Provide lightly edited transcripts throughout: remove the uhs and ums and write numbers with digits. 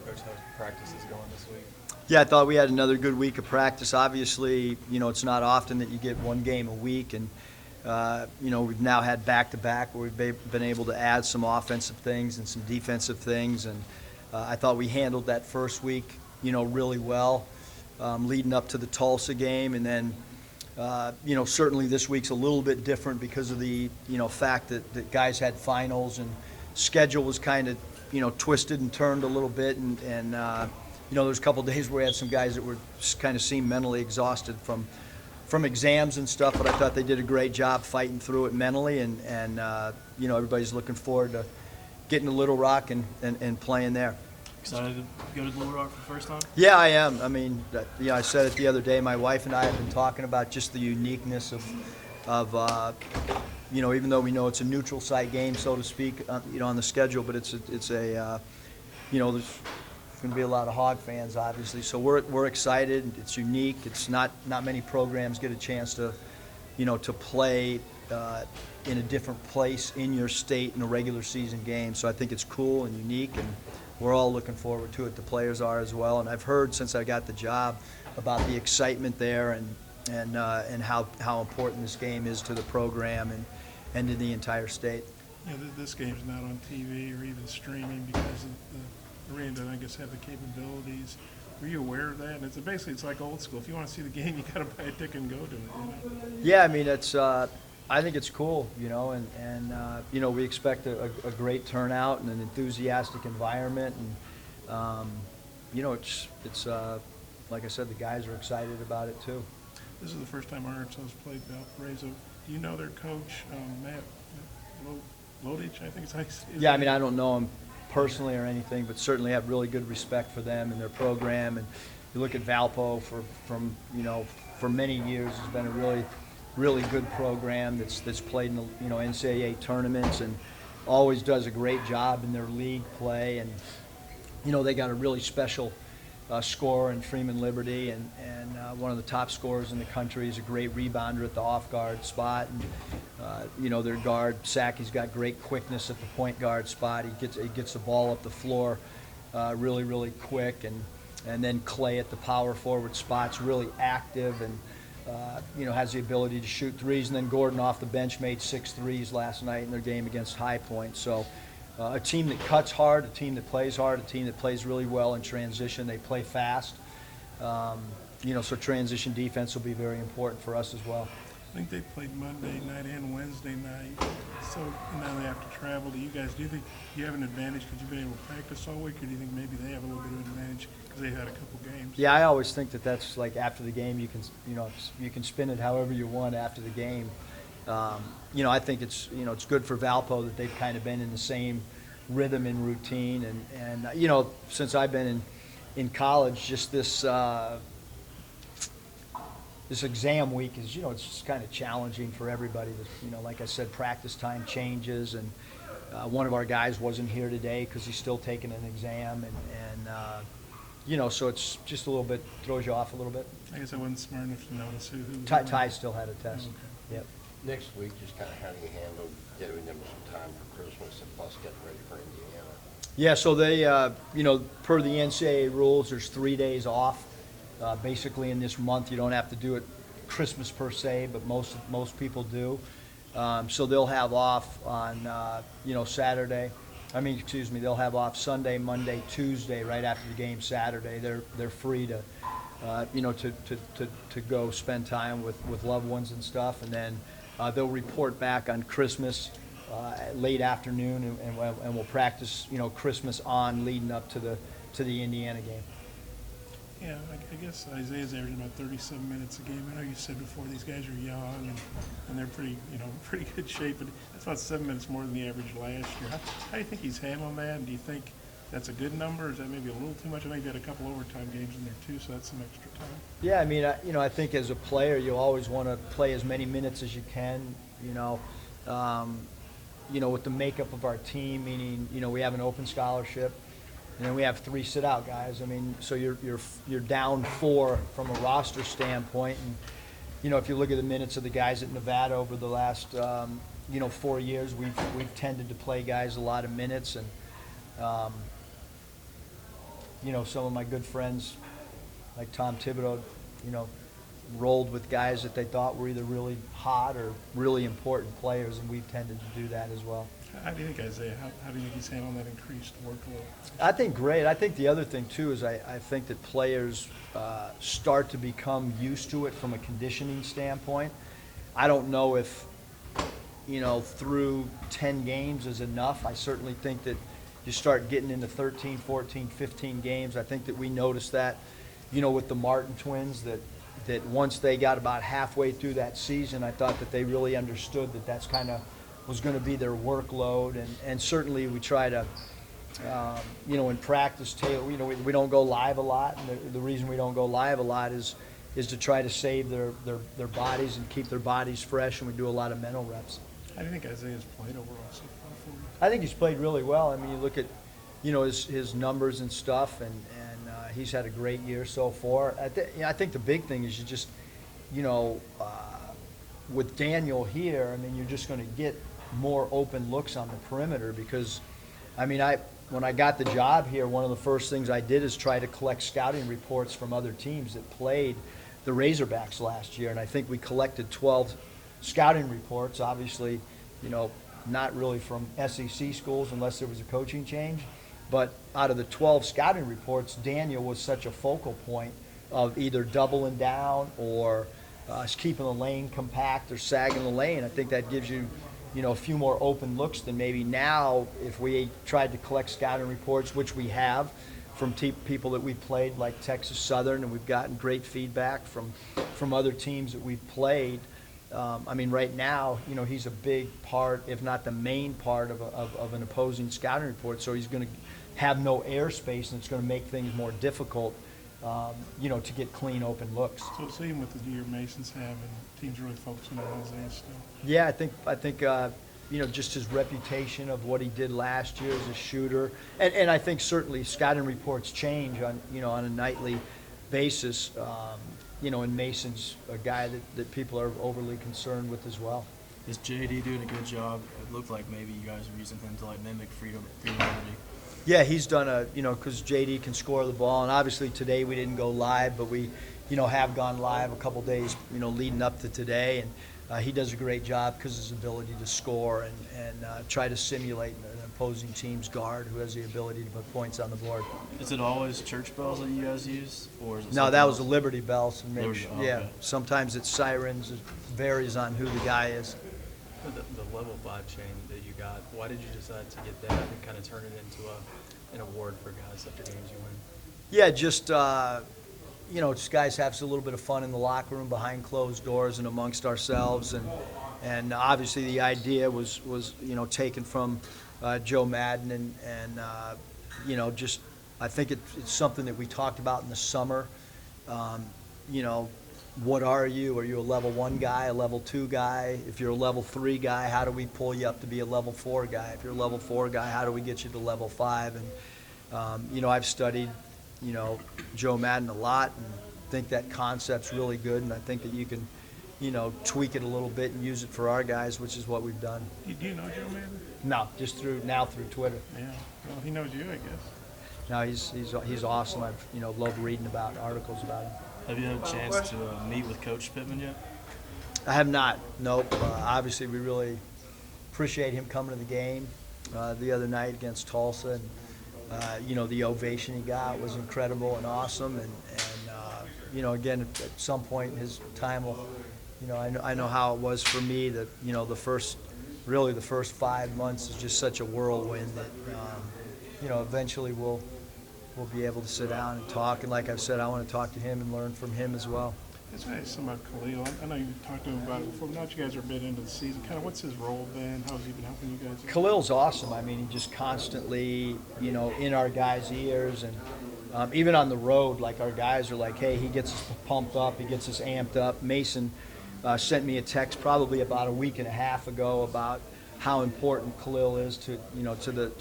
Coach, how's practices going this week? Yeah, I thought we had another good week of practice. Obviously, it's not often that you get one game a week, and we've now had back-to-back where we've been able to add some offensive things and some defensive things, and I thought we handled that first week, really well, leading up to the Tulsa game, and then, certainly this week's a little bit different because of the, fact that guys had finals and schedule was kind of, twisted and turned a little bit, and there's a couple of days where we had some guys that were kind of seemed mentally exhausted from exams and stuff, but I thought they did a great job fighting through it mentally, and everybody's looking forward to getting to Little Rock and playing there. Excited to go to Little Rock for the first time? Yeah, I am. I mean, I said it the other day. My wife and I have been talking about just the uniqueness of even though we know it's a neutral site game, so to speak, on the schedule, but it's a there's going to be a lot of Hog fans, obviously. So we're excited. It's unique. It's not many programs get a chance to, to play in a different place in your state in a regular season game. So I think it's cool and unique, and we're all looking forward to it. The players are as well. And I've heard since I got the job about the excitement there and how important this game is to the program and to the entire state. Yeah, this game's not on TV or even streaming because of the arena doesn't, I guess, have the capabilities. Were you aware of that? And basically it's like old school. If you want to see the game, you got to buy a ticket and go to it. Yeah, I mean I think it's cool, and we expect a great turnout and an enthusiastic environment, and it's like I said, the guys are excited about it too. This is the first time Arkansas's played Valparaiso. Do you know their coach, Matt Lodich, I think it's how you say his Yeah, I name? mean, I don't know him personally or anything, but certainly have really good respect for them and their program. And you look at Valpo for many years has been a really good program that's played in the NCAA tournaments and always does a great job in their league play. And they got a really special scorer in Freeman Liberty, and one of the top scorers in the country. Is a great rebounder at the off guard spot, and their guard Saki's got great quickness at the point guard spot. He gets the ball up the floor really quick, and then Clay at the power forward spot's really active and has the ability to shoot threes. And then Gordon off the bench made 6 threes last night in their game against High Point. So a team that cuts hard, a team that plays hard, a team that plays really well in transition. They play fast. So transition defense will be very important for us as well. I think they played Monday night and Wednesday night. So now they have to travel. Do you guys, do you think you have an advantage because you've been able to practice all week, or do you think maybe they have a little bit of an advantage because they had a couple games? Yeah, I always think that's like after the game you can spin it however you want after the game. I think it's good for Valpo that they've kind of been in the same rhythm and routine, and since I've been in college, just this exam week is it's just kind of challenging for everybody. Like I said, practice time changes, and one of our guys wasn't here today because he's still taking an exam, and so it's just a little bit throws you off a little bit. I guess I wasn't smart enough to notice who. Ty still had a test. Okay. Yep. Next week, just kind of how do you handle giving them some time for Christmas and plus getting ready for Indiana? Yeah, so they, per the NCAA rules, there's 3 days off. Basically, in this month, you don't have to do it Christmas per se, but most people do. So they'll have off on, Saturday. They'll have off Sunday, Monday, Tuesday, right after the game Saturday. They're free to, to go spend time with loved ones and stuff, and then they'll report back on Christmas late afternoon, and we'll practice, Christmas on leading up to the Indiana game. Yeah, I guess Isaiah's averaging about 37 minutes a game. I know you said before these guys are young and they're pretty good shape, but that's about 7 minutes more than the average last year. How do you think he's handling that? And do you think that's a good number, or is that maybe a little too much? I know you had a couple overtime games in there too, so that's some extra time. Yeah, I think as a player, you always want to play as many minutes as you can. With the makeup of our team, meaning we have an open scholarship. And then we have 3 sit-out guys. So you're down 4 from a roster standpoint. And if you look at the minutes of the guys at Nevada over the last 4 years, we've tended to play guys a lot of minutes. And some of my good friends like Tom Thibodeau, rolled with guys that they thought were either really hot or really important players, and we've tended to do that as well. How do you think, Isaiah, how do you think he's handling that increased workload? I think great. I think the other thing, too, is I think that players start to become used to it from a conditioning standpoint. I don't know if, through 10 games is enough. I certainly think that you start getting into 13, 14, 15 games. I think that we noticed that, with the Martin twins, that once they got about halfway through that season, I thought that they really understood that that's kind of was going to be their workload. And certainly we try to, in practice, Taylor, we don't go live a lot. And the reason we don't go live a lot is to try to save their bodies and keep their bodies fresh, and we do a lot of mental reps. How do you think Isaiah's played overall so far for you? I think he's played really well. I mean, you look at, his numbers and stuff, and he's had a great year so far. I think the big thing is you just, with Daniel here, I mean, you're just going to get more open looks on the perimeter because, when I got the job here, one of the first things I did is try to collect scouting reports from other teams that played the Razorbacks last year, and I think we collected 12 scouting reports, obviously, not really from SEC schools unless there was a coaching change. But out of the 12 scouting reports, Daniel was such a focal point of either doubling down or keeping the lane compact or sagging the lane. I think that gives you, a few more open looks than maybe now if we tried to collect scouting reports, which we have from people that we played like Texas Southern, and we've gotten great feedback from other teams that we've played. Right now, he's a big part, if not the main part of an opposing scouting report. So he's going to have no airspace, and it's going to make things more difficult, to get clean, open looks. So even with the year Mason's having, teams really focusing on Isaiah still. Yeah, I think, just his reputation of what he did last year as a shooter, and I think certainly scouting reports change on a nightly basis. And Mason's a guy that people are overly concerned with as well. Is JD doing a good job? It looked like maybe you guys are using him to mimic freedom liberty. Yeah, he's done because JD can score the ball, and obviously today we didn't go live, but we, have gone live a couple days, leading up to today, and he does a great job because of his ability to score and try to simulate an opposing team's guard who has the ability to put points on the board. Is it always church bells that you guys use, or is it No, that was else? the Liberty Bells. Yeah, okay. sometimes it's sirens. It varies on who the guy is. The level 5 chain that you got, why did you decide to get that and kind of turn it into an award for guys after games you win? Yeah, just, just guys have a little bit of fun in the locker room behind closed doors and amongst ourselves. And obviously the idea was taken from Joe Madden and just I think it's something that we talked about in the summer. What are you? Are you a level 1 guy, a level 2 guy? If you're a level 3 guy, how do we pull you up to be a level 4 guy? If you're a level 4 guy, how do we get you to level 5? And, I've studied, Joe Madden a lot and think that concept's really good. And I think that you can, tweak it a little bit and use it for our guys, which is what we've done. Do you know Joe Madden? No, just through Twitter. Yeah. Well, he knows you, I guess. No, he's awesome. I've, loved reading about articles about him. Have you had a chance to meet with Coach Pittman yet? I have not. Nope. Obviously, we really appreciate him coming to the game the other night against Tulsa, and the ovation he got was incredible and awesome. And again, at some point in his time, I know how it was for me that the first 5 months is just such a whirlwind that eventually we'll be able to sit down and talk. And like I've said, I want to talk to him and learn from him as well. That's what I asked about Khalil. I know you talked to him about it before, but now that you guys are a bit into the season, kind of what's his role been? How's he been helping you guys? Khalil's awesome. He just constantly, in our guys' ears. And even on the road, like our guys are like, hey, he gets us pumped up, he gets us amped up. Mason sent me a text probably about a week and a half ago about how important Khalil is to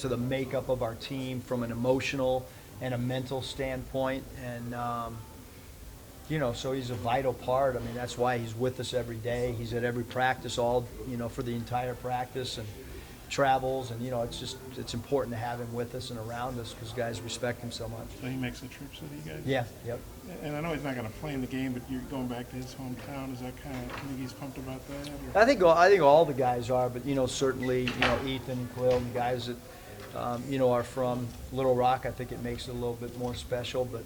the makeup of our team from an emotional and a mental standpoint, and so he's a vital part. That's why he's with us every day. He's at every practice for the entire practice, and travels, and, you know, it's important to have him with us and around us because guys respect him so much. So he makes the trips with you guys? Yeah, yep. And I know he's not going to play in the game, but you're going back to his hometown. Is that kind of, you think he's pumped about that? Or? I think all the guys are, but, you know, certainly, you know, Ethan and Khalil and the guys that, you know, are from Little Rock, I think it makes it a little bit more special. But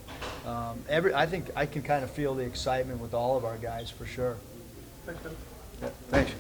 I think I can kind of feel the excitement with all of our guys for sure. Thanks, Kevin. Yeah, thanks.